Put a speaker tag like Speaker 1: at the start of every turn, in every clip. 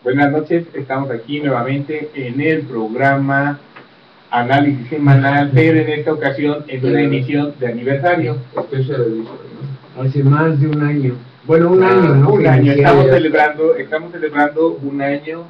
Speaker 1: Buenas noches, estamos aquí nuevamente en el programa Análisis Semanal, pero en esta ocasión en una emisión de aniversario.
Speaker 2: Hace más de un año. Bueno, un año, ¿no?
Speaker 1: Un año, estamos celebrando un año.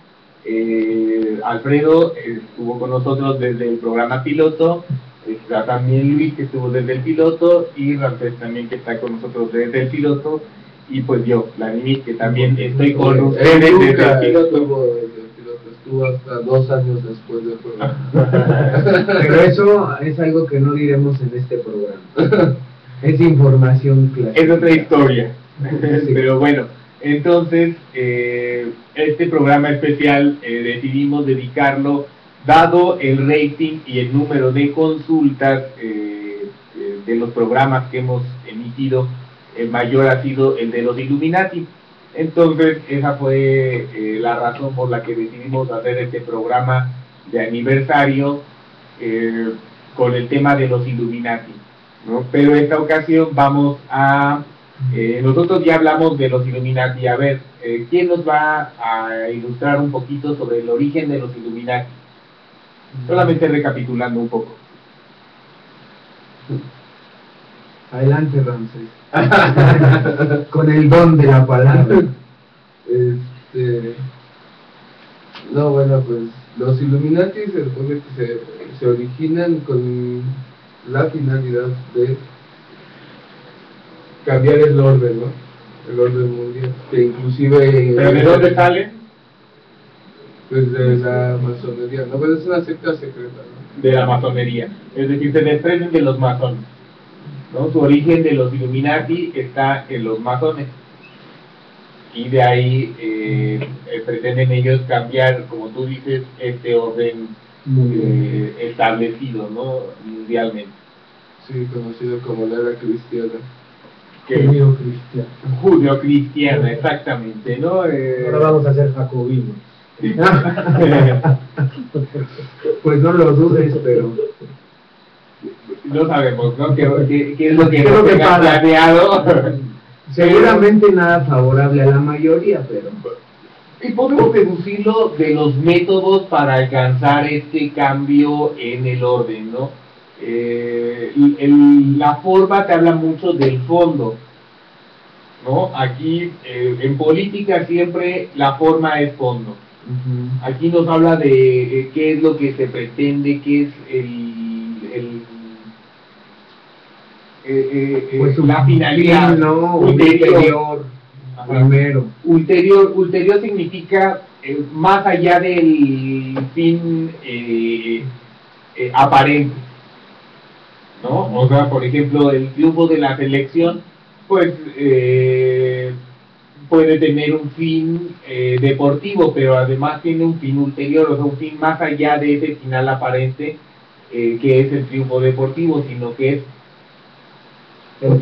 Speaker 1: Alfredo estuvo con nosotros desde el programa piloto, está también Luis que estuvo desde el piloto y Ramsés también que está con nosotros desde el piloto. Y pues yo, Vladimir, que también estoy con ustedes desde el piloto.
Speaker 3: Estuvo hasta 2 años después del programa.
Speaker 2: Pero eso es algo que no diremos en este programa. Es información clásica.
Speaker 1: Es otra historia.
Speaker 2: Sí.
Speaker 1: Pero bueno, entonces, este programa especial decidimos dedicarlo, dado el rating y el número de consultas de los programas que hemos emitido. El mayor ha sido el de los Illuminati. Entonces esa fue la razón por la que decidimos hacer este programa de aniversario con el tema de los Illuminati, ¿no? Pero esta ocasión vamos a nosotros ya hablamos de los Illuminati. A ver, ¿quién nos va a ilustrar un poquito sobre el origen de los Illuminati? Solamente recapitulando un poco.
Speaker 2: Adelante, Ramsés. Con el don de la palabra.
Speaker 3: No, bueno, pues los Illuminati se supone que se originan con la finalidad de cambiar el orden, ¿no? El orden mundial, que inclusive...
Speaker 1: ¿Pero de dónde salen?
Speaker 3: Pues de la masonería, ¿no? Pues es una secta secreta, ¿no?
Speaker 1: De la masonería, es decir, se desprenden de los masones, ¿no? Su origen de los Illuminati está en los masones y de ahí pretenden ellos cambiar, como tú dices, este orden establecido, ¿no? Mundialmente.
Speaker 3: Sí, conocido como la era cristiana.
Speaker 1: Judeo-cristiana, exactamente, ¿no?
Speaker 2: Ahora vamos a ser jacobinos. Pues no lo dudes, pero
Speaker 1: no sabemos, ¿no? ¿Qué es lo que
Speaker 2: creo que
Speaker 1: tenga planeado?
Speaker 2: Seguramente nada favorable a la mayoría, pero...
Speaker 1: Y podemos deducirlo de los métodos para alcanzar este cambio en el orden, ¿no? La forma te habla mucho del fondo, ¿no? Aquí, en política siempre la forma es fondo. Aquí nos habla de qué es lo que se pretende, qué es
Speaker 2: pues
Speaker 1: la finalidad,
Speaker 2: no,
Speaker 1: ulterior.
Speaker 2: Primero.
Speaker 1: Ulterior significa más allá del fin aparente, ¿no? O sea, por ejemplo, el triunfo de la selección, pues puede tener un fin deportivo, pero además tiene un fin ulterior, o sea, un fin más allá de ese final aparente que es el triunfo deportivo, sino que es
Speaker 2: el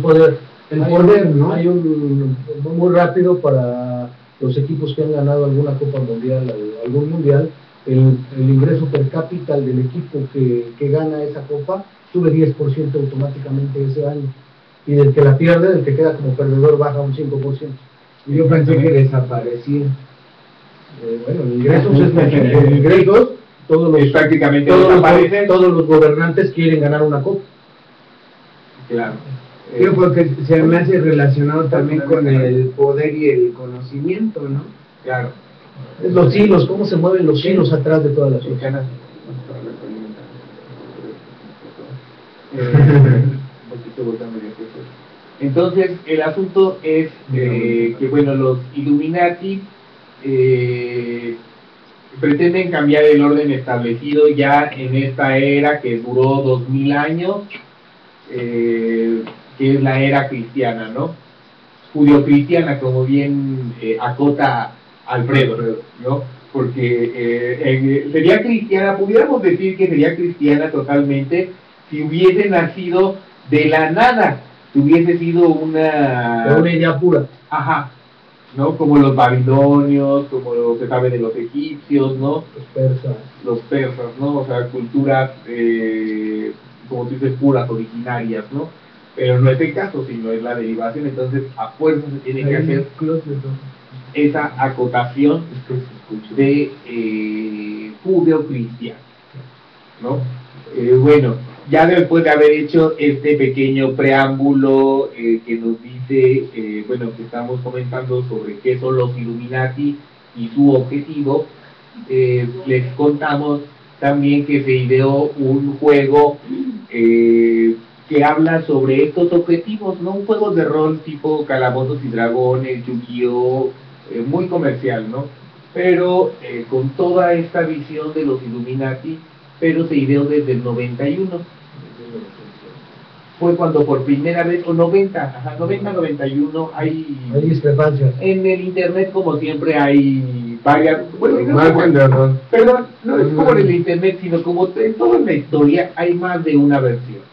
Speaker 2: poder, ¿no?
Speaker 4: Hay muy rápido para los equipos que han ganado alguna Copa Mundial, algún Mundial, el ingreso per cápita del equipo que gana esa Copa sube 10% automáticamente ese año, y del que la pierde, del que queda como perdedor, baja un 5%.
Speaker 2: Y yo pensé que desaparecía.
Speaker 4: Bueno, en ingresos,
Speaker 1: prácticamente
Speaker 4: todos los gobernantes quieren ganar una Copa.
Speaker 1: Claro.
Speaker 2: Yo porque se me hace relacionado también con el poder y el conocimiento, ¿no?
Speaker 1: Claro.
Speaker 4: Los hilos, cómo se mueven los hilos atrás de todas las cosas.
Speaker 1: Entonces, el asunto es que, bueno, los Illuminati pretenden cambiar el orden establecido ya en esta era que duró 2000 años. que es la era cristiana, ¿no? Judio-cristiana, como bien acota Alfredo, ¿no? Porque sería cristiana, pudiéramos decir que sería cristiana totalmente si hubiese nacido de la nada, si hubiese sido una
Speaker 4: idea pura.
Speaker 1: Ajá, ¿no? Como los babilonios, como lo que sabe de los egipcios, ¿no? Los persas, ¿no? O sea, culturas, como tú dices, puras, originarias, ¿no? Pero no es el caso, sino es la derivación, entonces a fuerza se tiene que hacer esa acotación de judeo-cristiano, ¿no? Bueno, ya después de haber hecho este pequeño preámbulo que nos dice, bueno, que estamos comentando sobre qué son los Illuminati y su objetivo, les contamos también que se ideó un juego que habla sobre estos objetivos, ¿no? Un juego de rol tipo Calabozos y Dragones, Yu-Gi-Oh, muy comercial, ¿no? Pero con toda esta visión de los Illuminati, pero se ideó desde el 91. Fue cuando por primera vez, o 90, 91, hay
Speaker 4: discrepancias.
Speaker 1: En el internet, como siempre, hay varias... Bueno, perdón, no es como en el internet, sino como en toda la historia hay más de una versión.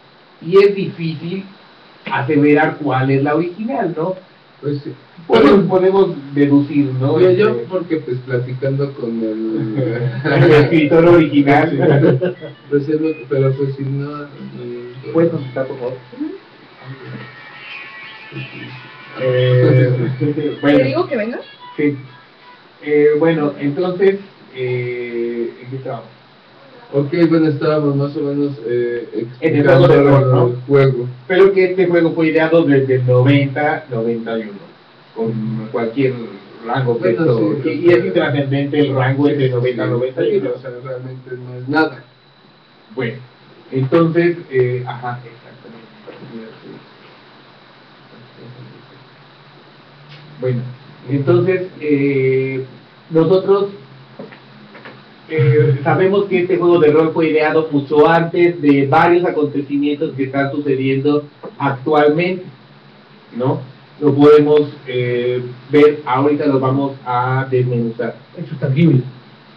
Speaker 1: Y es difícil aseverar cuál es la original, ¿no?
Speaker 3: Pues sí.
Speaker 1: Podemos deducir, ¿no?
Speaker 3: Yo porque pues platicando con
Speaker 1: el escritor original.
Speaker 3: Pues pero pues si no...
Speaker 1: ¿Puedes contestar, por favor? Bueno,
Speaker 5: ¿Te digo que venga?
Speaker 1: Sí. Bueno, entonces, ¿en qué estábamos?
Speaker 3: Ok, bueno, estábamos más o menos
Speaker 1: en el juego de rol, ¿no?
Speaker 3: El juego.
Speaker 1: Pero que este juego fue ideado desde el 90-91, con cualquier rango texto,
Speaker 3: Bueno, sí,
Speaker 1: y es intrascendente el rango entre 90-91.
Speaker 3: O sea, realmente no es nada.
Speaker 1: Bueno, entonces, ajá, exactamente. Bueno, entonces, nosotros sabemos que este juego de rol fue ideado mucho antes de varios acontecimientos que están sucediendo actualmente, ¿no? Lo podemos ver, ahorita lo vamos a desmenuzar.
Speaker 4: Eso es tangible.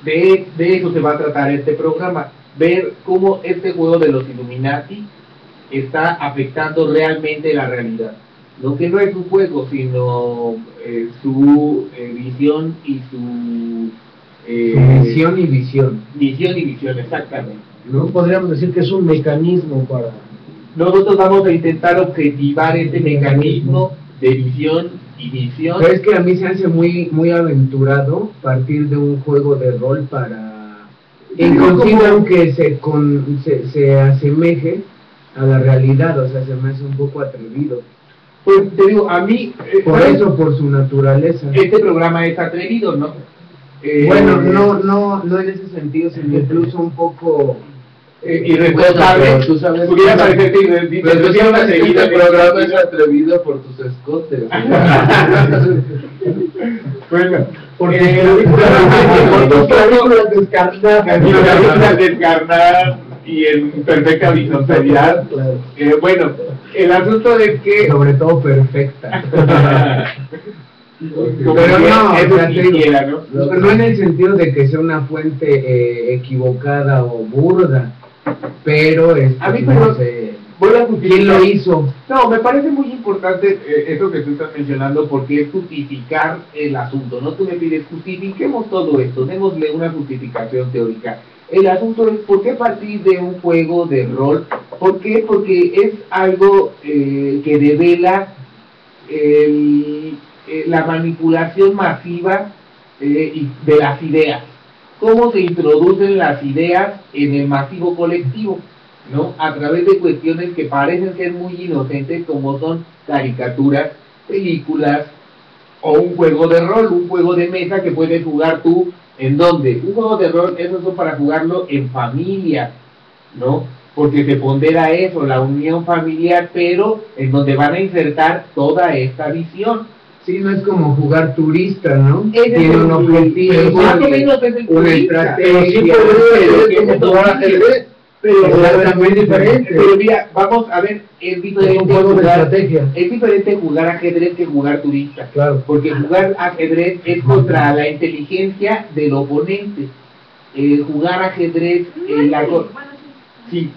Speaker 1: De eso se va a tratar este programa, ver cómo este juego de los Illuminati está afectando realmente la realidad. Lo que no es un juego, sino su visión y su...
Speaker 2: misión y visión.
Speaker 1: Misión y visión, exactamente.
Speaker 4: ¿No? Podríamos decir que es un mecanismo para...
Speaker 1: Nosotros vamos a intentar objetivar este mecanismo de visión y misión.
Speaker 2: Pero es que a mí se hace muy aventurado partir de un juego de rol para... Inclusive aunque se asemeje a la realidad, o sea, se me hace un poco atrevido.
Speaker 1: Pues te digo, a mí...
Speaker 2: por su naturaleza.
Speaker 1: Este programa es atrevido, ¿no?
Speaker 2: Bueno, no en ese sentido, sino incluso un poco...
Speaker 1: irresponsable.
Speaker 3: Bueno, tú sabes,
Speaker 1: pudiera parecerte irresponsable.
Speaker 3: Pero tú sabes que este programa es atrevido por tus escotes.
Speaker 1: Bueno,
Speaker 4: Porque
Speaker 1: descarnar y en perfecta horizontalidad.
Speaker 4: Claro.
Speaker 1: Bueno, el asunto es que...
Speaker 2: Sobre todo perfecta.
Speaker 1: Como
Speaker 2: Pero
Speaker 1: que
Speaker 2: no,
Speaker 1: eso
Speaker 2: o sea,
Speaker 1: quisiera, ¿no?
Speaker 2: No en el sentido de que sea una fuente equivocada o burda, pero
Speaker 1: A mí,
Speaker 2: no
Speaker 1: pero
Speaker 2: sé,
Speaker 1: voy a justificar.
Speaker 2: ¿quién lo hizo?
Speaker 1: No, me parece muy importante eso que tú estás mencionando, porque es justificar el asunto. No tú me pides, justifiquemos todo esto, démosle una justificación teórica. El asunto es, ¿por qué partir de un juego de rol? ¿Por qué? Porque es algo que devela la manipulación masiva de las ideas. Cómo se introducen las ideas en el masivo colectivo, ¿no? A través de cuestiones que parecen ser muy inocentes, como son caricaturas, películas, o un juego de rol, un juego de mesa que puedes jugar tú. ¿En dónde? Un juego de rol, eso es para jugarlo en familia, ¿no? Porque se pondera eso, la unión familiar, pero en donde van a insertar toda esta visión.
Speaker 2: Sí, no es como jugar turista, ¿no?
Speaker 1: Ese
Speaker 2: Tiene
Speaker 1: es
Speaker 2: un objetivo,
Speaker 1: más o menos es el
Speaker 2: una
Speaker 1: turista.
Speaker 2: estrategia.
Speaker 4: Pero sí podría ser como jugar ajedrez.
Speaker 2: pero muy diferente.
Speaker 1: Pero mira, vamos a ver, es
Speaker 4: Es un
Speaker 1: diferente
Speaker 4: juego de
Speaker 1: jugar,
Speaker 4: estrategia.
Speaker 1: es diferente jugar ajedrez que jugar turista.
Speaker 4: Claro.
Speaker 1: Porque jugar ajedrez es contra la inteligencia del oponente. Jugar ajedrez, sí.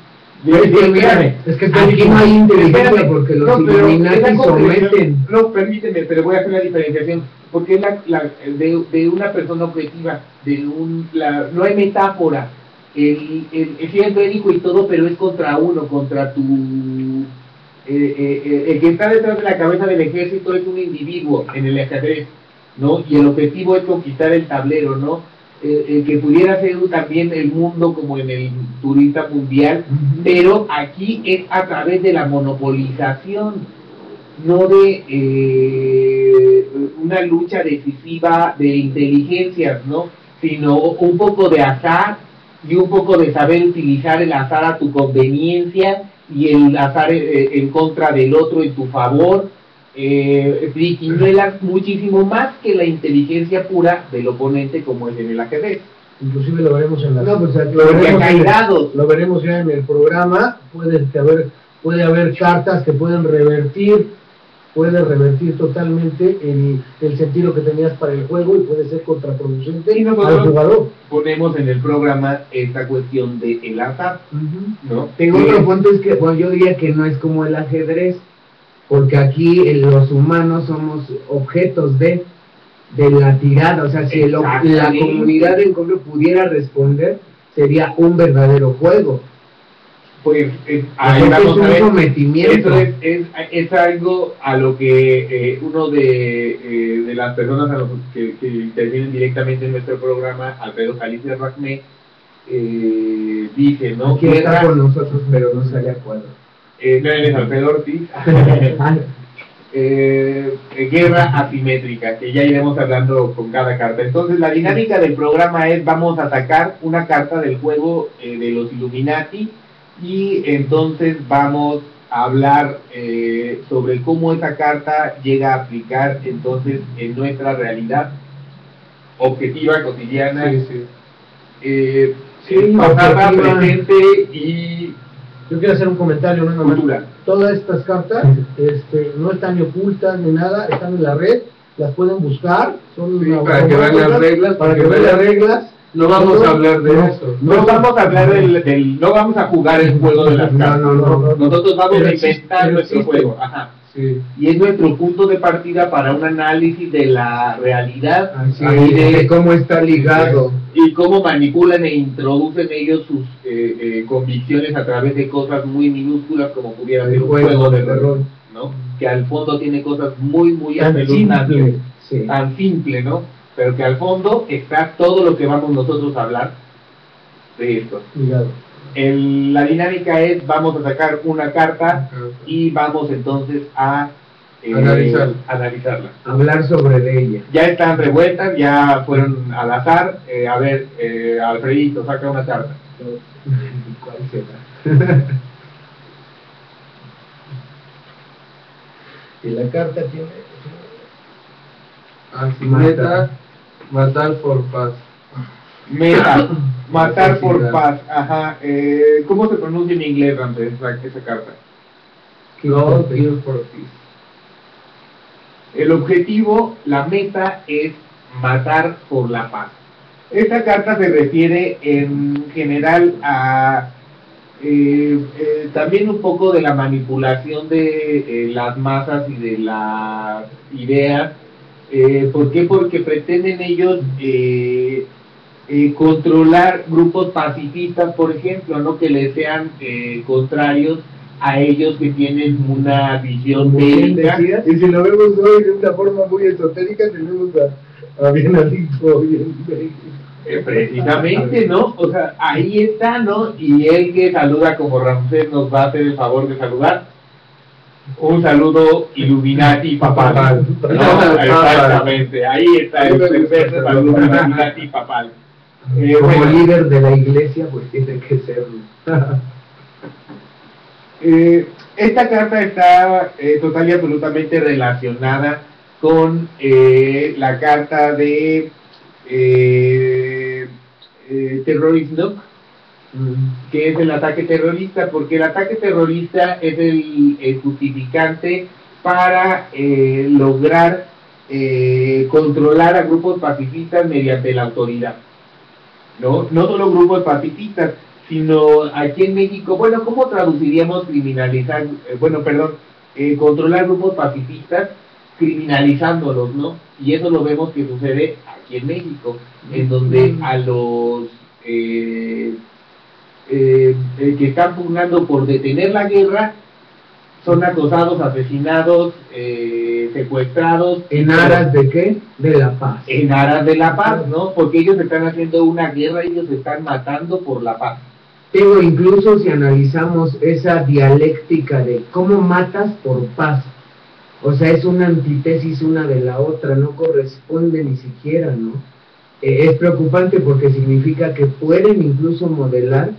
Speaker 1: Espérame.
Speaker 4: Es que
Speaker 2: Aquí no hay inteligencia
Speaker 1: Espérame.
Speaker 2: porque los
Speaker 1: No, pero
Speaker 2: Illuminati
Speaker 1: es la comprensión.
Speaker 2: someten.
Speaker 1: No, permíteme, pero voy a hacer la diferenciación. Porque es de una persona objetiva, no hay metáfora. Es bélico y todo, pero es contra uno, contra tu... el que está detrás de la cabeza del ejército es un individuo en el ajedrez, ¿no? Y el objetivo es conquistar el tablero, ¿no? El que pudiera ser también el mundo como en el turista mundial, pero aquí es a través de la monopolización, no de una lucha decisiva de inteligencias, ¿no? Sino un poco de azar y un poco de saber utilizar el azar a tu conveniencia y el azar en contra del otro en tu favor. Triquiñuelas muchísimo más que la inteligencia pura del oponente como es en el ajedrez.
Speaker 4: Inclusive lo veremos en la...
Speaker 2: No, pues,
Speaker 4: lo veremos ya en el programa. Puede haber cartas que pueden revertir totalmente el sentido que tenías para el juego y puede ser contraproducente
Speaker 1: Y
Speaker 4: al
Speaker 1: nosotros
Speaker 4: jugador.
Speaker 1: ponemos en el programa esta cuestión de el azar, ¿no?
Speaker 2: Tengo otro punto, es que bueno, yo diría que no es como el ajedrez, porque aquí los humanos somos objetos de la tirada, o sea, si la comunidad en cambio pudiera responder, sería un verdadero juego.
Speaker 1: Pues
Speaker 2: Ahí
Speaker 1: vamos
Speaker 2: es
Speaker 1: a
Speaker 2: un
Speaker 1: ver.
Speaker 2: sometimiento.
Speaker 1: Eso es algo a lo que uno de las personas a los que intervienen directamente en nuestro programa, Alfredo Jalicia Racmé, dice, ¿no?
Speaker 2: Aquí está con nosotros, pero no sale a cuadro.
Speaker 1: No eres Alfredo Ortiz. Guerra asimétrica, que ya iremos hablando con cada carta. Entonces la dinámica del programa es, vamos a sacar una carta del juego de los Illuminati y entonces vamos a hablar sobre cómo esa carta llega a aplicar entonces en nuestra realidad objetiva, cotidiana, pasada,
Speaker 2: objetiva.
Speaker 1: presente y
Speaker 4: Yo quiero hacer un comentario, ¿no?
Speaker 1: cultura.
Speaker 4: Todas estas cartas no están ni ocultas ni nada, están en la red, las pueden buscar, son
Speaker 3: Sí, para que vean las reglas,
Speaker 4: para que vean las reglas.
Speaker 3: No vamos a hablar de eso.
Speaker 1: No vamos a hablar no vamos a jugar el juego de las cartas.
Speaker 2: No.
Speaker 1: Nosotros vamos
Speaker 4: Pero
Speaker 1: a inventar
Speaker 4: pero
Speaker 1: nuestro
Speaker 4: existe.
Speaker 1: juego. Ajá.
Speaker 3: Sí.
Speaker 1: Y es nuestro punto de partida para un análisis de la realidad
Speaker 2: Así
Speaker 1: y
Speaker 2: de cómo está ligado.
Speaker 1: y cómo manipulan e introducen ellos sus convicciones a través de cosas muy minúsculas como pudiera ser
Speaker 2: El
Speaker 1: un
Speaker 2: juego
Speaker 1: juego de
Speaker 2: de
Speaker 1: rol,
Speaker 2: rol.
Speaker 1: ¿no? Que al fondo tiene cosas muy
Speaker 4: Tan
Speaker 1: espeluznantes,
Speaker 4: simple.
Speaker 2: Sí.
Speaker 1: tan simple, ¿no? Pero que al fondo está todo lo que vamos nosotros a hablar de esto.
Speaker 4: Ligado.
Speaker 1: La dinámica es, vamos a sacar una carta y vamos entonces a analizarla.
Speaker 2: Hablar sobre de ella.
Speaker 1: Ya están revueltas, ya fueron al azar. A ver, Alfredito, saca una carta.
Speaker 2: ¿Cuál será?
Speaker 4: Y la carta tiene...
Speaker 3: Así, meta, matar por paz.
Speaker 1: Meta, matar por
Speaker 3: Necesidad.
Speaker 1: paz. Ajá. ¿Cómo se pronuncia en inglés, Ramsés, esa carta?
Speaker 3: No, kill for peace.
Speaker 1: El objetivo, la meta es matar por la paz. Esta carta se refiere en general a también un poco de la manipulación de las masas y de las ideas. ¿Por qué? Porque pretenden ellos controlar grupos pacifistas, por ejemplo, no que les sean contrarios a ellos que tienen una visión bélica.
Speaker 2: Y si lo vemos hoy de una forma muy esotérica, tenemos a bien adicto bien.
Speaker 1: Precisamente, ¿no? O sea, ahí está, ¿no? Y él que saluda como Ramsés nos va a hacer el favor de saludar. Un saludo Illuminati papal. ¿No? Exactamente, ahí está el primer saludo Illuminati papal.
Speaker 2: Como
Speaker 1: Bueno,
Speaker 2: líder de la iglesia, pues tiene que serlo.
Speaker 1: esta carta está total y absolutamente relacionada con la carta de Terrorist Nook, que es el ataque terrorista, porque el ataque terrorista es el justificante para lograr controlar a grupos pacifistas mediante la autoridad, ¿no? No solo grupos pacifistas, sino aquí en México, bueno, ¿cómo traduciríamos criminalizar, controlar grupos pacifistas criminalizándolos, ¿no? Y eso lo vemos que sucede aquí en México, en donde a los que están pugnando por detener la guerra son acosados, asesinados, secuestrados.
Speaker 2: ¿En aras de qué? De la paz.
Speaker 1: En aras de la paz, ¿no? Porque ellos están haciendo una guerra, ellos están matando por la paz.
Speaker 2: Digo, incluso si analizamos esa dialéctica de cómo matas por paz, o sea, es una antítesis una de la otra, no corresponde ni siquiera, ¿no? Es preocupante porque significa que pueden incluso modelar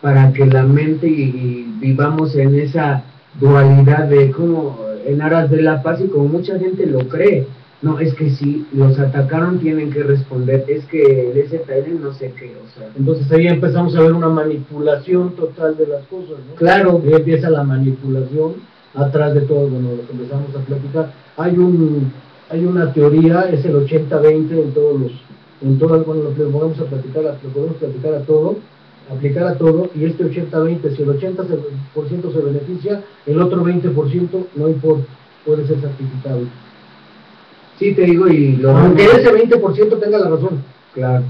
Speaker 2: para que la mente y vivamos en esa dualidad de como en aras de la paz, y como mucha gente lo cree. No, es que si los atacaron tienen que responder, es que el ZL no sé qué, o sea.
Speaker 4: Entonces ahí empezamos a ver una manipulación total de las cosas, ¿no?
Speaker 2: Claro.
Speaker 4: Ahí empieza la manipulación atrás de todo, bueno, lo que empezamos a platicar. Hay una teoría, es el 80-20 bueno, lo que vamos a platicar, lo podemos platicar aplicar a todo, y este 80-20, si el 80% se beneficia, el otro 20% no importa, puede ser sacrificado.
Speaker 2: Sí, te digo,
Speaker 4: aunque ese 20% tenga la razón.
Speaker 2: Claro.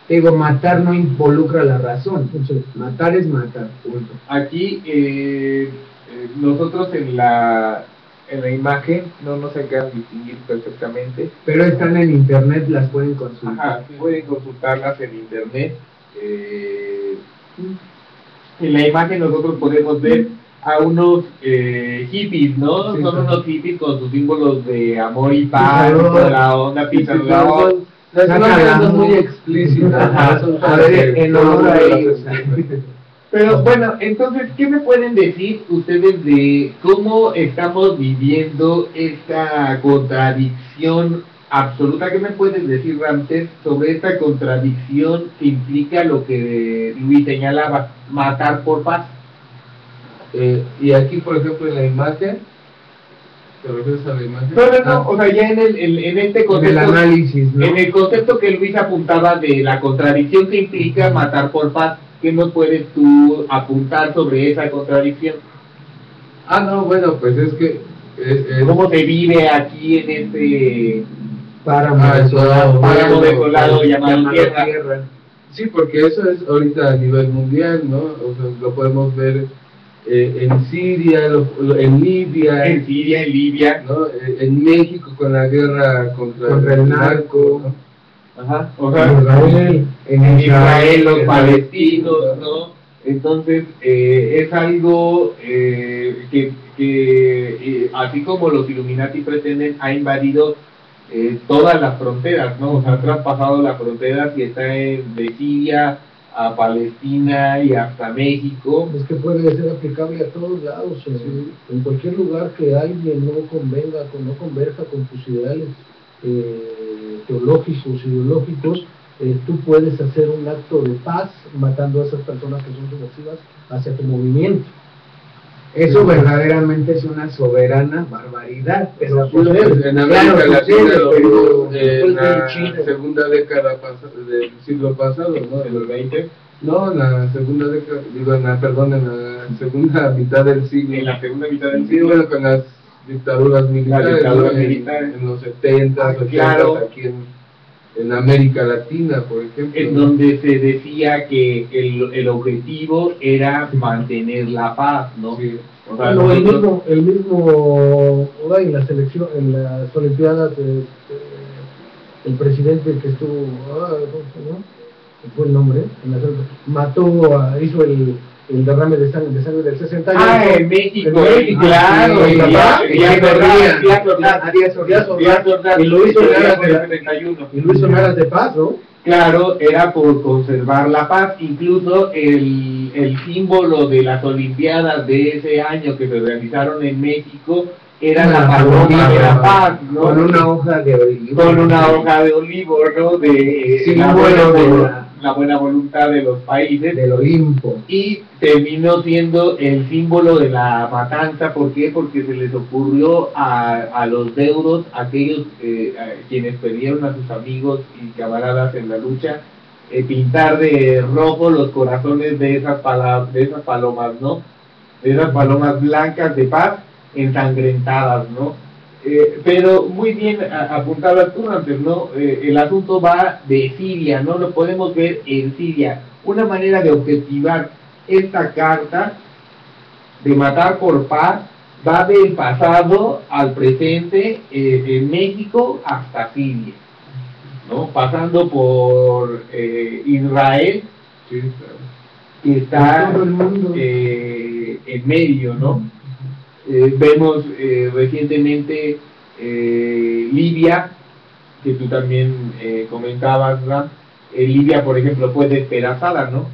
Speaker 2: Te digo, matar no involucra la razón.
Speaker 4: Sí.
Speaker 2: Matar es matar, punto.
Speaker 1: Aquí, nosotros en la imagen no nos alcanzan a distinguir perfectamente.
Speaker 2: Pero están en internet, las pueden consultar.
Speaker 1: Ajá, pueden consultarlas en internet. En la imagen nosotros podemos ver a unos hippies, ¿no?
Speaker 2: Sí,
Speaker 1: son
Speaker 2: sí.
Speaker 1: unos hippies con sus símbolos de amor y paz, toda la onda pizarrador.
Speaker 3: Las imágenes son muy explícitas.
Speaker 1: Ajá.
Speaker 2: A ver, en honor a ellos.
Speaker 1: Pero bueno, entonces, ¿qué me pueden decir ustedes de cómo estamos viviendo esta contradicción absoluta? ¿Qué me puedes decir, Ramsés, sobre esta contradicción que implica lo que Luis señalaba, matar por paz?
Speaker 3: Y aquí, por ejemplo, en la imagen, ¿te refieres a la imagen?
Speaker 1: No, o sea, ya en este concepto,
Speaker 2: En el análisis, ¿no?
Speaker 1: en el concepto que Luis apuntaba de la contradicción que implica matar por paz, ¿qué nos puedes tú apuntar sobre esa contradicción?
Speaker 3: No, bueno, pues es que...
Speaker 1: ¿Cómo se vive aquí en este
Speaker 2: Páramo
Speaker 1: páramo desolado llamado tierra?
Speaker 3: Sí, porque eso es ahorita a nivel mundial, ¿no? O sea, lo podemos ver en Siria, en Libia,
Speaker 1: En Siria, en Libia,
Speaker 3: ¿no? En México con la guerra contra
Speaker 2: el narco,
Speaker 3: ¿no?
Speaker 1: ajá, o
Speaker 2: en
Speaker 1: sea,
Speaker 2: Israel,
Speaker 1: en Israel, los palestinos, ¿no? Entonces, es algo que así como los Illuminati pretenden, ha invadido todas las fronteras, ¿no? O sea, ha traspasado las fronteras y está de Siria a Palestina y hasta México.
Speaker 4: Es que puede ser aplicable a todos lados, en cualquier lugar que alguien no converja con tus ideales teológicos, ideológicos, tú puedes hacer un acto de paz matando a esas personas que son subversivas hacia tu movimiento.
Speaker 2: Eso verdaderamente es una soberana barbaridad.
Speaker 4: Pero
Speaker 3: En América Latina, en la segunda década del siglo pasado, ¿no?
Speaker 1: En los 20,
Speaker 3: No, en la segunda década, en la segunda mitad del siglo.
Speaker 1: en la segunda mitad del
Speaker 3: Sí,
Speaker 1: siglo.
Speaker 3: bueno, con las dictaduras militares,
Speaker 1: dictaduras
Speaker 3: ¿no?
Speaker 1: militares.
Speaker 3: En los 70, 80,
Speaker 1: claro.
Speaker 3: aquí en América Latina, por ejemplo.
Speaker 1: En donde se decía que el objetivo era mantener la paz, ¿no?
Speaker 3: Sí.
Speaker 1: O sea,
Speaker 4: Bueno,
Speaker 1: nosotros-
Speaker 4: el mismo ahora en la selección, en las Olimpiadas, el presidente que estuvo, ¿cómo se llama? Fue el nombre, hizo el derrame de sangre del 68.
Speaker 1: en México,
Speaker 4: En México,
Speaker 1: claro,
Speaker 4: sí,
Speaker 1: Díaz Ordaz,
Speaker 4: y lo hizo en
Speaker 1: en
Speaker 4: aras de la-
Speaker 1: 71.
Speaker 4: y lo hizo en aras de paz, ¿no?
Speaker 1: Claro, era por conservar la paz. Incluso el símbolo de las Olimpiadas de ese año que se realizaron en México era la paloma de la paz, ¿no?
Speaker 2: Con una hoja de olivo.
Speaker 1: Con una hoja de olivo, ¿no? De
Speaker 2: símbolo
Speaker 1: la buena voluntad de los países,
Speaker 2: del Olimpo.
Speaker 1: y terminó siendo el símbolo de la matanza. ¿Por qué? Porque se les ocurrió a los deudos, aquellos quienes perdieron a sus amigos y camaradas en la lucha, pintar de rojo los corazones de esas palomas, ¿no? De esas palomas blancas de paz ensangrentadas, ¿no? Pero muy bien apuntabas tú antes, ¿no? El asunto va de Siria, ¿no? Lo podemos ver en Siria. Una manera de objetivar esta carta de matar por paz va del pasado al presente, en México hasta Siria, ¿no? Pasando por Israel,
Speaker 3: Sí, claro.
Speaker 1: que está
Speaker 2: Todo el mundo.
Speaker 1: en medio, ¿no? Vemos recientemente Libia, que tú también comentabas, Ram. Libia, por ejemplo, fue despedazada, ¿no?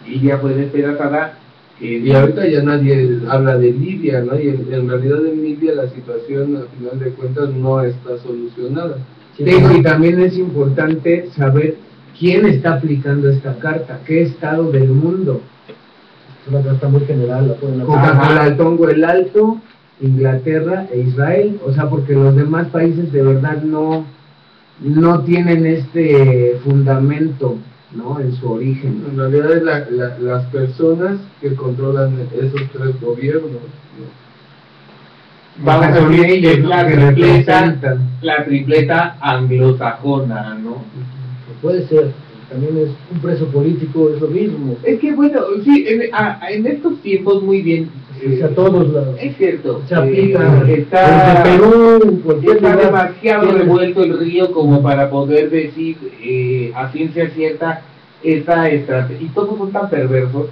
Speaker 1: Libia fue despedazada.
Speaker 3: Y ahorita ya nadie habla de Libia, ¿no? Y en realidad en Libia la situación, al final de cuentas, no está solucionada.
Speaker 2: Digo, y también es importante saber quién está aplicando esta carta, qué estado del mundo.
Speaker 4: Es una carta muy general, la pueden
Speaker 2: Coca-Cola, el Tongo el Alto, Inglaterra e Israel, o sea, porque los demás países de verdad no tienen este fundamento, ¿no? En su origen.
Speaker 3: En realidad es las personas que controlan esos tres gobiernos, ¿no?
Speaker 1: Vamos a
Speaker 2: Son
Speaker 1: decir,
Speaker 2: ellos,
Speaker 1: es
Speaker 2: ¿no?
Speaker 1: la
Speaker 2: Que
Speaker 1: tripleta,
Speaker 2: representan.
Speaker 1: la tripleta anglosajona, ¿no?
Speaker 4: Puede ser, también es un preso político, es lo mismo.
Speaker 1: Es que bueno, sí, en estos tiempos muy bien.
Speaker 4: O sea, todos
Speaker 1: Es cierto.
Speaker 4: se aplica
Speaker 1: Está,
Speaker 4: desde Perú, en cualquier
Speaker 1: está
Speaker 4: lugar.
Speaker 1: demasiado
Speaker 4: Tiene-
Speaker 1: revuelto el río como para poder decir a ciencia cierta esta estrategia. Y todos son tan perversos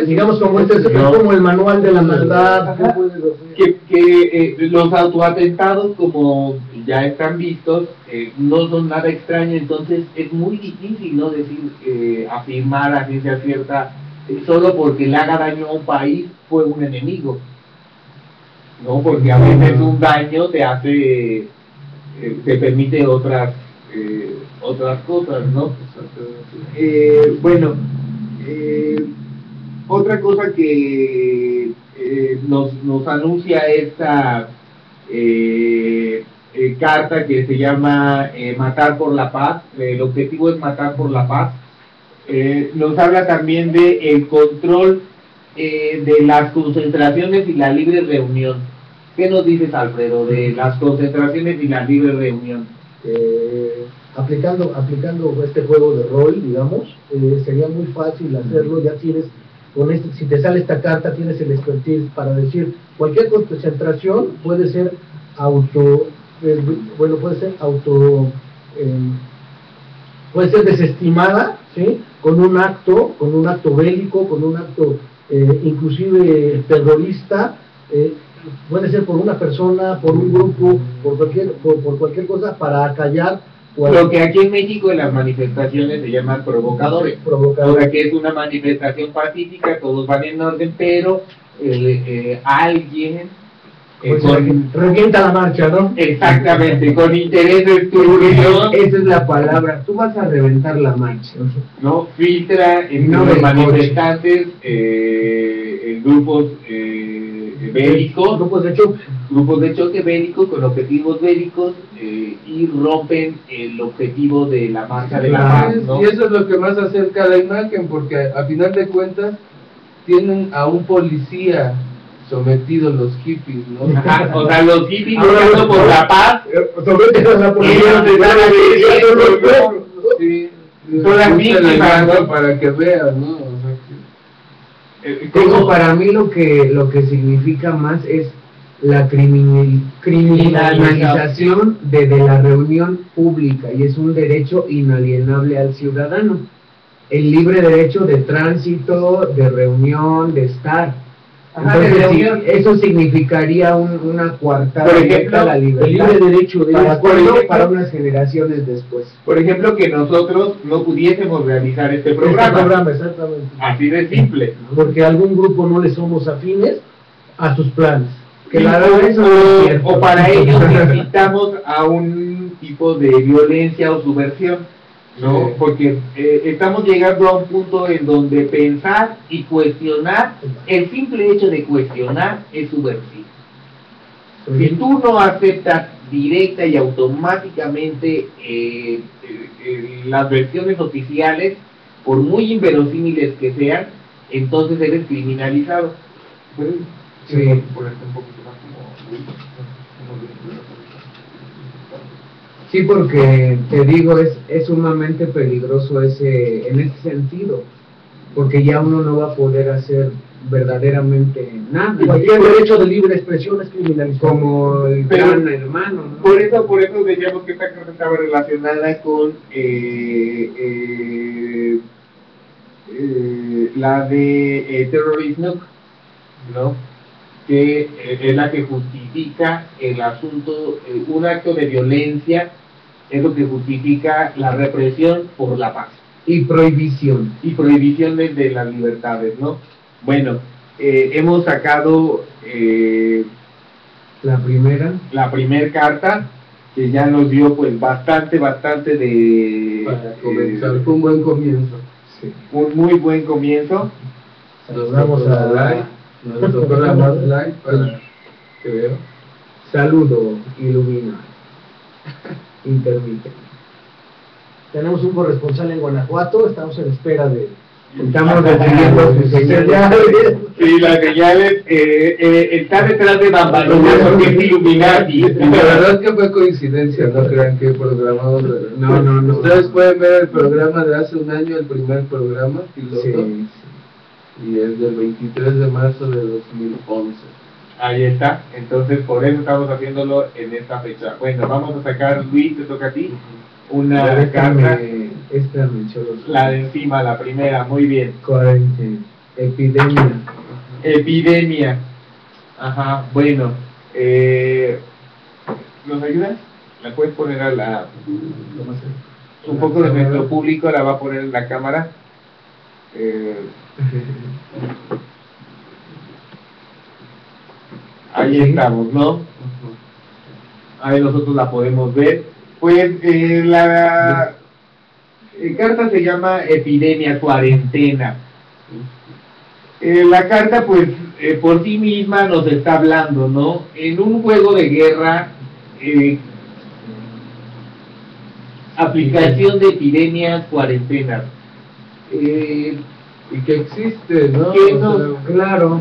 Speaker 4: digamos como este es
Speaker 1: No.
Speaker 4: como el manual de la maldad.
Speaker 1: Ajá.
Speaker 4: ¿qué puedes hacer?
Speaker 1: que los autoatentados, como ya están vistos, no son nada extraño. Entonces es muy difícil, ¿no? Decir, afirmar a ciencia cierta, solo porque le haga daño a un país fue un enemigo, ¿no? Porque a veces un daño te hace, te permite otras cosas, ¿no? Bueno, otra cosa que nos anuncia esta carta que se llama Matar por la Paz. El objetivo es matar por la paz. Nos habla también de el control de las concentraciones y la libre reunión. ¿Qué nos dices, Alfredo, de las concentraciones y la libre reunión?
Speaker 4: Aplicando este juego de rol, digamos, sería muy fácil hacerlo. Ya tienes, si te sale esta carta, tienes el expertise para decir cualquier concentración puede ser puede ser desestimada, ¿sí? Con un acto bélico, con un acto inclusive terrorista. Puede ser por una persona, por un grupo, por cualquier cosa, para acallar.
Speaker 1: Lo que aquí en México en las manifestaciones se llaman provocadores. O sea, que es una manifestación pacífica, todos van en orden, pero alguien
Speaker 4: revienta la marcha, ¿no?
Speaker 1: exactamente, con intereses turbios,
Speaker 2: Esa es la palabra, tú vas a reventar la marcha.
Speaker 1: ¿no? Filtra entre
Speaker 2: No,
Speaker 1: los
Speaker 2: el
Speaker 1: manifestantes en grupos bélicos, grupos de choque bélicos con objetivos bélicos, y rompen el objetivo de la marcha de la paz, ¿no?
Speaker 3: Y eso es lo que más acerca a la imagen, porque a final de cuentas tienen a un policía sometido los hippies, ¿no?
Speaker 1: Ajá, o sea, los hippies luchando por la paz,
Speaker 2: Someten a la
Speaker 1: ellos
Speaker 2: policía.
Speaker 1: están agrediendo,
Speaker 3: Sí,
Speaker 1: Son las
Speaker 3: gusta la
Speaker 1: víctimas,
Speaker 3: imagen
Speaker 1: ¿no?
Speaker 3: para que vean, ¿no? O sea,
Speaker 2: Digo, para mí lo que significa más es la criminalización de la reunión pública, y es un derecho inalienable al ciudadano. El libre derecho de tránsito, de reunión, de estar.
Speaker 1: Ajá, de
Speaker 2: Entonces,
Speaker 1: reunión.
Speaker 2: eso significaría una coartada
Speaker 1: Por
Speaker 2: directa a la
Speaker 1: ejemplo,
Speaker 2: libertad.
Speaker 4: el libre derecho de
Speaker 2: para,
Speaker 1: por ejemplo,
Speaker 2: para unas generaciones después.
Speaker 1: por ejemplo, que nosotros no pudiésemos realizar este
Speaker 4: Este
Speaker 1: programa,
Speaker 4: programa, exactamente.
Speaker 1: así de simple.
Speaker 4: Porque a algún grupo no le somos afines a sus planes.
Speaker 2: Claro, eso no es cierto.
Speaker 1: O para ellos necesitamos a un tipo de violencia o subversión. ¿no?
Speaker 3: Sí.
Speaker 1: Porque estamos llegando a un punto en donde pensar y cuestionar, el simple hecho de cuestionar es subversivo. Si tú no aceptas directa y automáticamente las versiones oficiales, por muy inverosímiles que sean, entonces eres criminalizado.
Speaker 2: Sí.
Speaker 1: Ponerte un poquito más
Speaker 2: Sí, porque te digo, es sumamente peligroso en ese sentido, porque ya uno no va a poder hacer verdaderamente nada.
Speaker 4: Cualquier derecho de libre expresión es criminalizado.
Speaker 2: Como el
Speaker 1: Pero,
Speaker 2: gran hermano, ¿no?
Speaker 1: Por eso decíamos que esta carta estaba relacionada con la de terrorismo, ¿no? Que es la que justifica el asunto, un acto de violencia es lo que justifica la represión por la paz.
Speaker 2: Y prohibición.
Speaker 1: Y prohibiciones de las libertades, ¿no? Bueno, hemos sacado
Speaker 2: La primera
Speaker 1: carta, que ya nos dio pues bastante de...
Speaker 3: Para comenzar, fue un buen comienzo.
Speaker 2: Sí.
Speaker 1: Un muy buen comienzo.
Speaker 4: Saludamos
Speaker 3: Nos
Speaker 4: a
Speaker 3: light, nos tocó la más light para que veo.
Speaker 2: Saludo, ilumina. Intermitente.
Speaker 4: Tenemos un corresponsal en Guanajuato, estamos en espera de...
Speaker 2: Estamos recibiendo sus señales.
Speaker 1: Sí, las señales, está detrás de bambalinas porque es Illuminati.
Speaker 3: La verdad que fue coincidencia, no crean que programamos.
Speaker 2: No.
Speaker 3: Ustedes pueden ver el programa de hace un año, el primer programa, piloto,
Speaker 2: Sí.
Speaker 3: y es del 23 de marzo de 2011.
Speaker 1: Ahí está, entonces por eso estamos haciéndolo en esta fecha. Bueno, vamos a sacar, Luis, te toca a ti, una carta,
Speaker 2: Esta mencionó.
Speaker 1: la de encima, la primera, muy bien.
Speaker 2: Cuarentena.
Speaker 1: Epidemia. Ajá, bueno, ¿nos ayudas? ¿La puedes poner a la... un poco de nuestro público la va a poner en la cámara? Ahí estamos, ¿no? Ahí nosotros la podemos ver. Pues la carta se llama Epidemia, Cuarentena. La carta, pues, por sí misma nos está hablando, ¿no? En un juego de guerra, aplicación de epidemias, cuarentenas.
Speaker 3: Y que existe, ¿no?
Speaker 1: ¿Qué
Speaker 3: O
Speaker 1: nos-
Speaker 3: sea,
Speaker 2: Claro.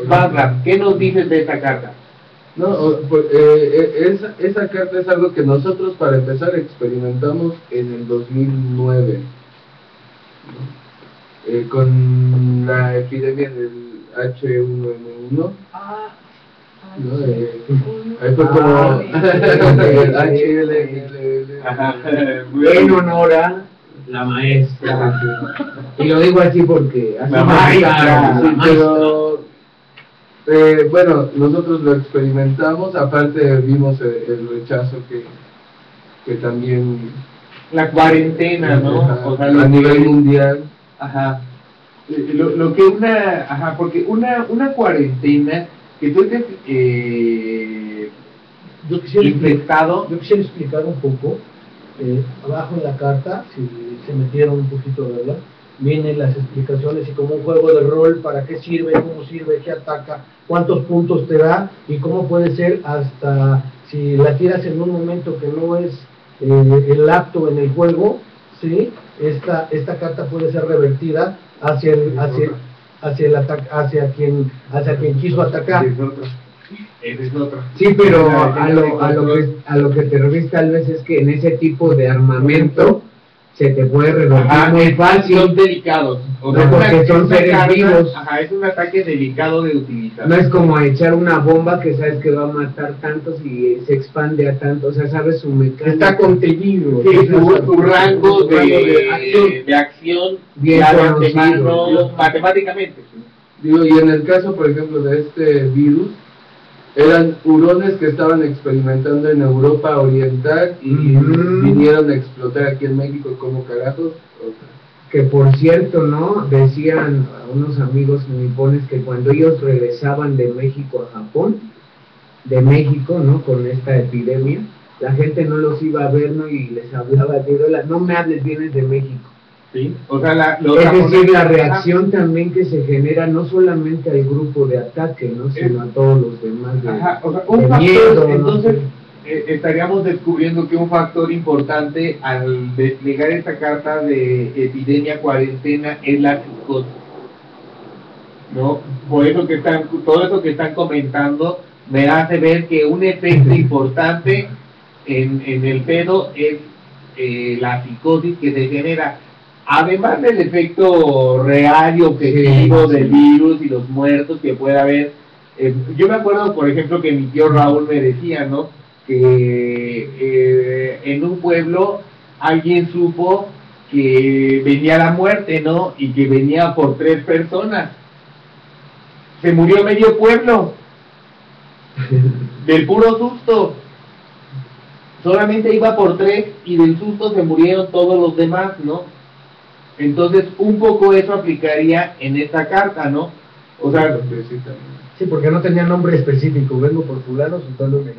Speaker 1: Barra, ¿qué nos dices de esta carta?
Speaker 3: No, pues, esa carta es algo que nosotros para empezar experimentamos en el 2009, ¿no? Con la epidemia del H1N1, ¿no? Ahí fue como el HLNL.
Speaker 1: Ajá.
Speaker 2: En honor a la maestra. Y lo digo así porque así
Speaker 1: La
Speaker 2: me
Speaker 1: maestra,
Speaker 2: educaron,
Speaker 3: Sí,
Speaker 2: la maestra.
Speaker 3: pero bueno, nosotros lo experimentamos, aparte vimos el rechazo que también
Speaker 1: La cuarentena, ¿no?
Speaker 3: ajá,
Speaker 1: O sea,
Speaker 3: a
Speaker 1: lo
Speaker 3: nivel
Speaker 1: que-
Speaker 3: mundial.
Speaker 1: Ajá. Lo que ajá, porque una cuarentena que tú estés
Speaker 4: Yo quisiera
Speaker 1: infectado,
Speaker 4: explicar un poco, abajo en la carta, si se metieron un poquito a verla, vienen las explicaciones y como un juego de rol, para qué sirve, cómo sirve, qué ataca, cuántos puntos te da y cómo puede ser hasta si la tiras en un momento que no es el acto en el juego, ¿sí? Esta carta puede ser revertida hacia quien quiso atacar.
Speaker 1: ese es otro.
Speaker 2: Sí, pero a lo que te refieres tal vez es que en ese tipo de armamento se te puede revertir
Speaker 1: Ajá,
Speaker 2: muy
Speaker 1: son
Speaker 2: fácil.
Speaker 1: delicados. O
Speaker 2: No, porque son
Speaker 1: una
Speaker 2: seres
Speaker 1: carga-
Speaker 2: vivos.
Speaker 1: Ajá, es un ataque delicado de utilizar.
Speaker 2: No es como echar una bomba que sabes que va a matar tantos y se expande a tantos, o sea, sabes su mecánica.
Speaker 4: Está contenido.
Speaker 1: Sí, tu rango
Speaker 4: acción.
Speaker 1: de acción
Speaker 2: Bien
Speaker 1: ya de
Speaker 2: conocido.
Speaker 1: antemano, matemáticamente.
Speaker 3: Digo, y en el caso, por ejemplo, de este virus, eran hurones que estaban experimentando en Europa Oriental y
Speaker 2: Ujú.
Speaker 3: vinieron a explotar aquí en México como carajos. O sea,
Speaker 2: Que por cierto, ¿no? Decían a unos amigos nipones que cuando ellos regresaban de México a Japón, de México, ¿no? Con esta epidemia, la gente no los iba a ver, ¿no? Y les hablaba de no me hables, vienes de México.
Speaker 1: ¿Sí? O sea,
Speaker 2: es decir, la reacción también que se genera no solamente al grupo de ataque, ¿no? Sino a todos los demás de,
Speaker 1: o sea, un factor,
Speaker 2: miedo,
Speaker 1: entonces
Speaker 2: ¿no?
Speaker 1: estaríamos descubriendo que un factor importante al desplegar esta carta de epidemia cuarentena es la psicosis, ¿no? Por eso que todo eso que están comentando me hace ver que un efecto importante en el pedo es la psicosis que se genera. Además del efecto real y objetivo del virus y los muertos que puede haber, yo me acuerdo, por ejemplo, que mi tío Raúl me decía, ¿no? Que en un pueblo alguien supo que venía la muerte, ¿no? Y que venía por 3 personas. Se murió medio pueblo del puro susto. Solamente iba por 3 y del susto se murieron todos los demás, ¿no? Entonces, un poco eso aplicaría en esta carta, ¿no? O sea,
Speaker 4: sí, porque no tenía nombre específico, vengo por fulanos y todo lo que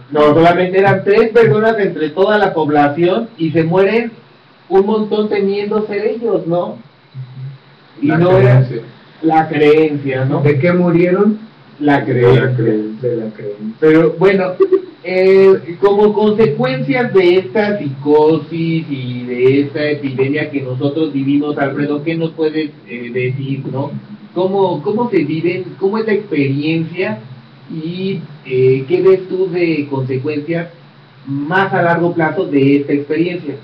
Speaker 1: no, solamente eran 3 personas entre toda la población y se mueren un montón temiendo ser ellos, ¿no? Y
Speaker 3: la
Speaker 1: no
Speaker 3: creencia.
Speaker 1: era la creencia, ¿no?
Speaker 2: ¿De qué murieron?
Speaker 1: La creencia.
Speaker 2: De la creencia.
Speaker 1: Pero bueno, como consecuencias de esta psicosis y de esta epidemia que nosotros vivimos, Alfredo, ¿qué nos puedes decir, no? ¿Cómo se viven, cómo es la experiencia y qué ves tú de consecuencias más a largo plazo de esta experiencia?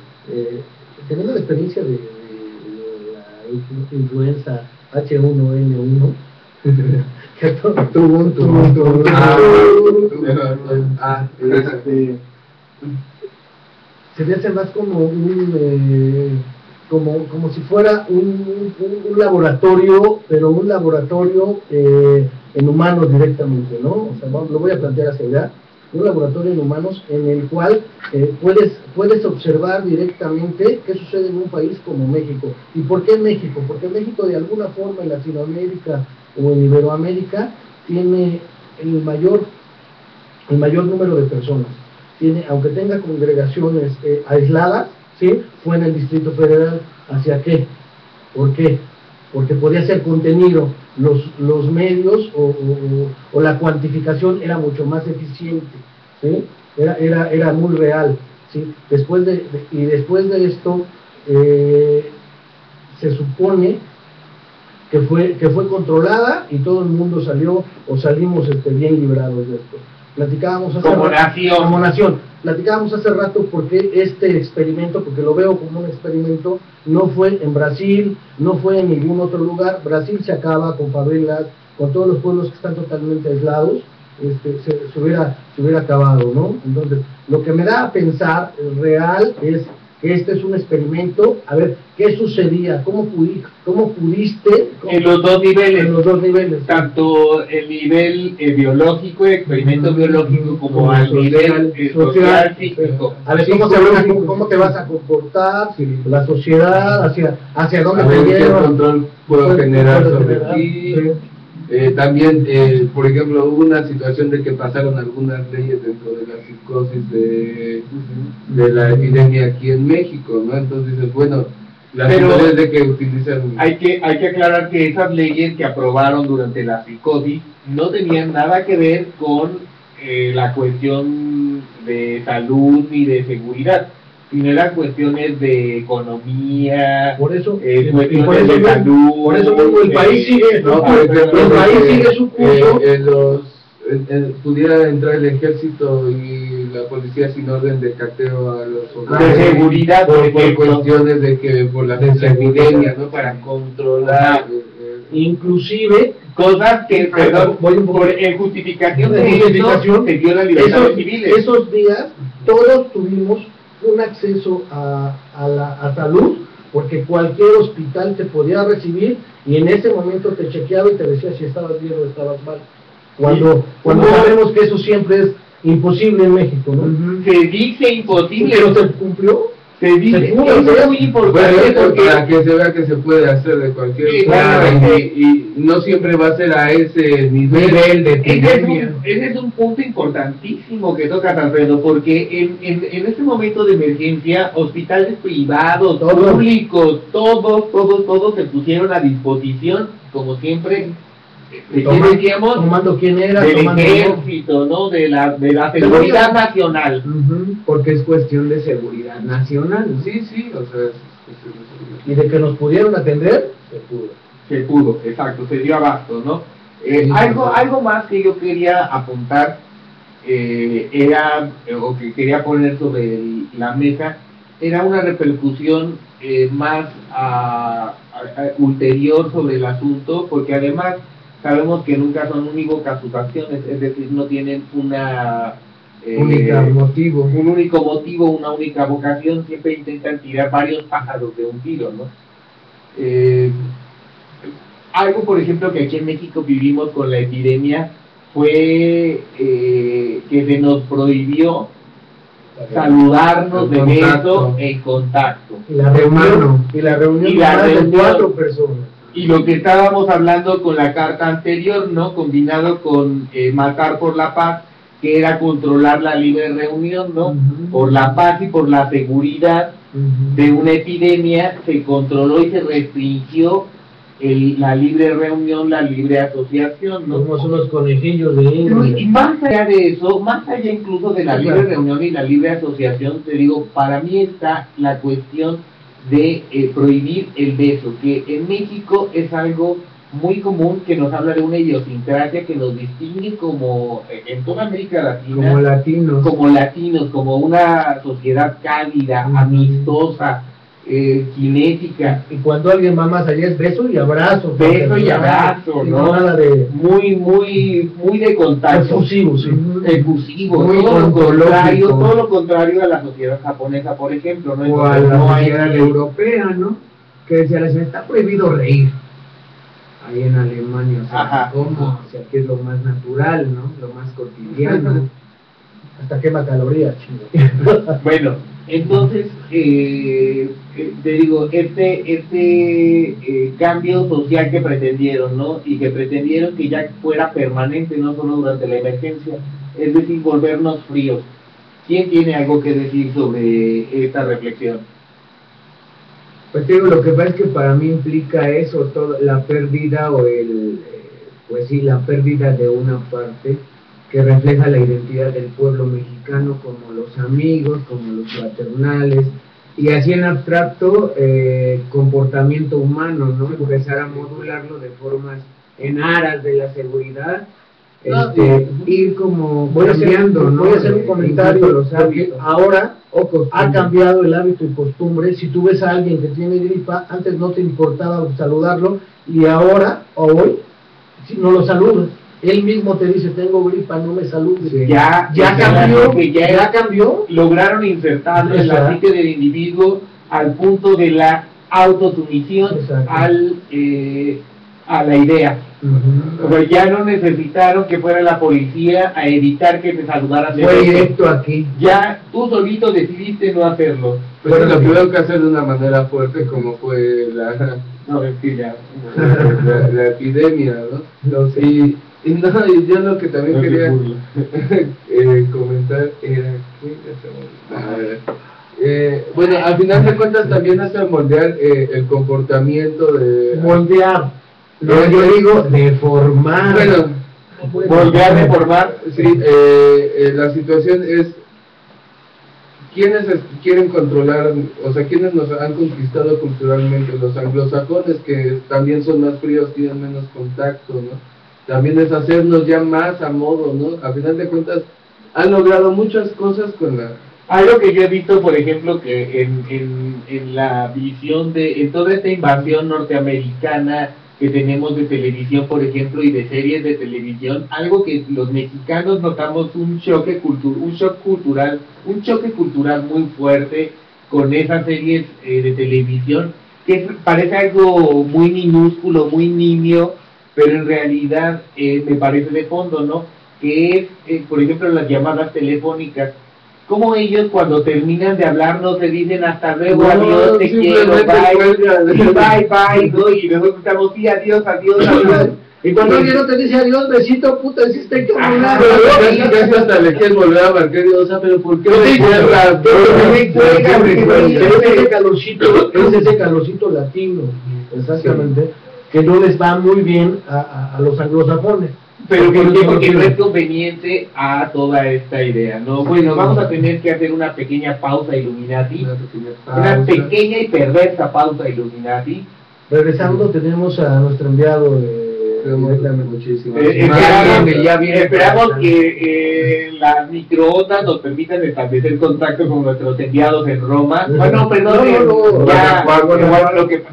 Speaker 4: Teniendo la experiencia de la influenza H1N1, que se me hace más como como si fuera un laboratorio, pero un laboratorio en humanos directamente, ¿no? O sea, lo voy a plantear hacia allá, un laboratorio en humanos en el cual puedes observar directamente qué sucede en un país como México. ¿Y por qué México? Porque México de alguna forma en Latinoamérica o en Iberoamérica tiene el mayor número de personas. Tiene, aunque tenga congregaciones aisladas, ¿sí? Fue en el Distrito Federal. ¿Hacia qué? ¿Por qué? Porque podía ser contenido, los medios o la cuantificación era mucho más eficiente, ¿sí? Era muy real, ¿sí? Después de esto se supone que fue controlada y todo el mundo salió o salimos bien librados de esto. Platicábamos hace como nación, platicábamos hace rato porque este experimento, porque lo veo como un experimento, no fue en Brasil, no fue en ningún otro lugar. Brasil se acaba con favelas, con todos los pueblos que están totalmente aislados, se hubiera acabado, ¿no? Entonces, lo que me da a pensar real es que este es un experimento, a ver, ¿qué sucedía? ¿Cómo pudiste?
Speaker 1: En los dos niveles.
Speaker 4: En los dos niveles.
Speaker 1: Tanto el nivel biológico, el experimento biológico, como al nivel social, físico.
Speaker 4: A ver, ¿cómo te vas a comportar? Sí. La sociedad, hacia dónde te
Speaker 3: lleva.
Speaker 4: ¿Qué
Speaker 3: control puedo generar sobre ti?
Speaker 4: Sí.
Speaker 3: También, por ejemplo, hubo una situación de que pasaron algunas leyes dentro de la psicosis de la epidemia aquí en México, ¿no? Entonces, bueno, las leyes de que utilizan...
Speaker 1: Hay que aclarar que esas leyes que aprobaron durante la psicosis no tenían nada que ver con la cuestión de salud ni de seguridad, sino eran cuestiones de economía,
Speaker 4: por eso,
Speaker 1: cuestiones de salud.
Speaker 4: Por eso mismo el país sigue,
Speaker 3: ¿no? El
Speaker 4: país sigue su curso.
Speaker 3: Pudiera entrar el ejército y la policía sin orden de cateo a los hogares.
Speaker 1: De seguridad,
Speaker 3: por cuestiones de que por la epidemia, ¿no? Para controlar.
Speaker 4: Inclusive
Speaker 1: cosas que, perdón, en justificación de eso se dio la libertad civil.
Speaker 4: Esos días todos tuvimos un acceso a salud, porque cualquier hospital te podía recibir y en ese momento te chequeaba y te decía si estabas bien o estabas mal. Cuando sabemos que eso siempre es imposible en México, ¿no?
Speaker 1: Se dice imposible.
Speaker 4: ¿Pero se cumplió?
Speaker 1: Se dice, eso es muy importante porque
Speaker 3: para que se vea que se puede hacer de cualquier forma y no siempre va a ser a ese nivel de epidemia.
Speaker 1: Ese es un punto importantísimo que toca Alfredo, porque en este momento de emergencia, hospitales privados, públicos, todos se pusieron a disposición, como siempre.
Speaker 4: Tomando quién era,
Speaker 1: del ejército, ¿no? De la seguridad nacional.
Speaker 2: Porque es cuestión de seguridad nacional.
Speaker 3: Sí, o sea,
Speaker 4: y de que nos pudieron atender,
Speaker 1: se pudo, exacto, se dio abasto, ¿no? Algo más que yo quería apuntar o que quería poner sobre la mesa, era una repercusión más ulterior sobre el asunto, porque además sabemos que nunca son unívocas sus acciones, es decir, no tienen un único motivo, una única vocación, siempre intentan tirar varios pájaros de un tiro, ¿no? Algo, por ejemplo, que aquí en México vivimos con la epidemia fue que se nos prohibió saludarnos de beso en contacto.
Speaker 4: Y la reunión de 4 personas.
Speaker 1: Y lo que estábamos hablando con la carta anterior, ¿no? Combinado con Matar por la Paz, que era controlar la libre reunión, ¿no? Por la paz y por la seguridad de una epidemia, se controló y se restringió la libre reunión, la libre asociación, ¿no?
Speaker 4: Somos unos conejillos de India.
Speaker 1: Y más allá de eso, más allá incluso de la libre reunión y la libre asociación, te digo, para mí está la cuestión de prohibir el beso, que en México es algo muy común, que nos habla de una idiosincrasia que nos distingue como en toda América Latina como latinos, como una sociedad cálida, amistosa, cinética.
Speaker 4: Y cuando alguien va más allá es beso y abrazo,
Speaker 1: ¿no?
Speaker 4: Nada de
Speaker 1: muy de contacto,
Speaker 4: efusivo, sí.
Speaker 1: Efusivo,
Speaker 2: muy
Speaker 1: todo lo contrario a la sociedad japonesa, por ejemplo, ¿no?
Speaker 2: O a la sociedad europea, ¿no? Que decía, está prohibido reír. Ahí en Alemania, o sea, ¿cómo? O sea, que es lo más natural, ¿no? Lo más cotidiano.
Speaker 4: Hasta quema calorías, chingo.
Speaker 1: Bueno, entonces, te digo, este cambio social que pretendieron, ¿no? Y que pretendieron que ya fuera permanente, no solo durante la emergencia, es decir, volvernos fríos. ¿Quién tiene algo que decir sobre esta reflexión?
Speaker 2: Pues te digo, lo que pasa es que para mí implica eso, la pérdida la pérdida de una parte que refleja la identidad del pueblo mexicano, como los amigos, como los fraternales, y así en abstracto, comportamiento humano, ¿no? Empezar a modularlo de formas en aras de la seguridad, ir como cambiando, ¿no?
Speaker 4: Voy a hacer un comentario,
Speaker 2: los hábitos.
Speaker 4: Ahora ha cambiado el hábito y costumbre. Si tú ves a alguien que tiene gripa, antes no te importaba saludarlo, y ahora, o hoy, si no lo saludas. Él mismo te dice, tengo gripa, no me saludes.
Speaker 1: Sí.
Speaker 4: Ya cambió.
Speaker 1: Lograron insertarlo en la psique del individuo al punto de la autosumisión a la idea. Pero ya no necesitaron que fuera la policía a evitar que te saludaran.
Speaker 2: Fue directo aquí.
Speaker 1: Ya tú solito decidiste no hacerlo.
Speaker 3: Pero lo tuvieron que hacer de una manera fuerte, como fue la epidemia, ¿no? Y yo lo que también quería comentar era bueno, al final de cuentas también hace moldear el comportamiento de...
Speaker 4: Moldear.
Speaker 2: No, yo digo deformar.
Speaker 3: Bueno,
Speaker 1: moldear, deformar.
Speaker 3: Sí, la situación es ¿quiénes quieren controlar, o sea, quiénes nos han conquistado culturalmente? Los anglosajones, que también son más fríos, tienen menos contacto, ¿no? También es hacernos ya más a modo, ¿no? A final de cuentas, han logrado muchas cosas con la...
Speaker 1: Algo que yo he visto, por ejemplo, que en la visión en toda esta invasión norteamericana que tenemos de televisión, por ejemplo, y de series de televisión, algo que los mexicanos notamos un choque cultural muy fuerte con esas series de televisión, que parece algo muy minúsculo, muy nimio, pero en realidad me parece de fondo, ¿no? Que es, por ejemplo, las llamadas telefónicas. cómo ellos cuando terminan de hablar no se dicen hasta luego,
Speaker 3: No,
Speaker 1: adiós, te quiero,
Speaker 3: simplemente
Speaker 1: bye, bye, ¿no? Y nosotros estamos, sí, adiós, adiós, adiós.
Speaker 4: Y cuando alguien no te dice adiós, besito, puta, hiciste que
Speaker 1: Ajá.
Speaker 3: Casi hasta le quieres volver a marcar y o sea, pero ¿por qué me cierras?
Speaker 4: Es ese calorcito latino, exactamente, que no les va muy bien a los anglosajones.
Speaker 1: Pero ¿por qué? Porque no es conveniente a toda esta idea, ¿no? Bueno, vamos a tener que hacer una pequeña pausa Illuminati, una pequeña y perversa pausa Illuminati.
Speaker 4: Regresando, tenemos a nuestro enviado
Speaker 3: Muchísimo.
Speaker 1: Esperamos que las microondas nos permitan establecer contacto con nuestros enviados en Roma. Bueno, perdón,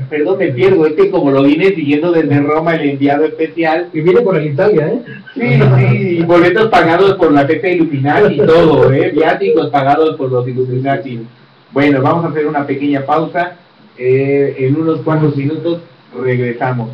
Speaker 1: perdón, me pierdo, es que como lo viene siguiendo desde Roma el enviado especial.
Speaker 4: Y viene por el Italia, ¿eh?
Speaker 1: Sí, y boletos pagados por la Pepe Illuminati y todo, viáticos pagados por los Illuminati. Bueno, vamos a hacer una pequeña pausa, en unos cuantos minutos regresamos.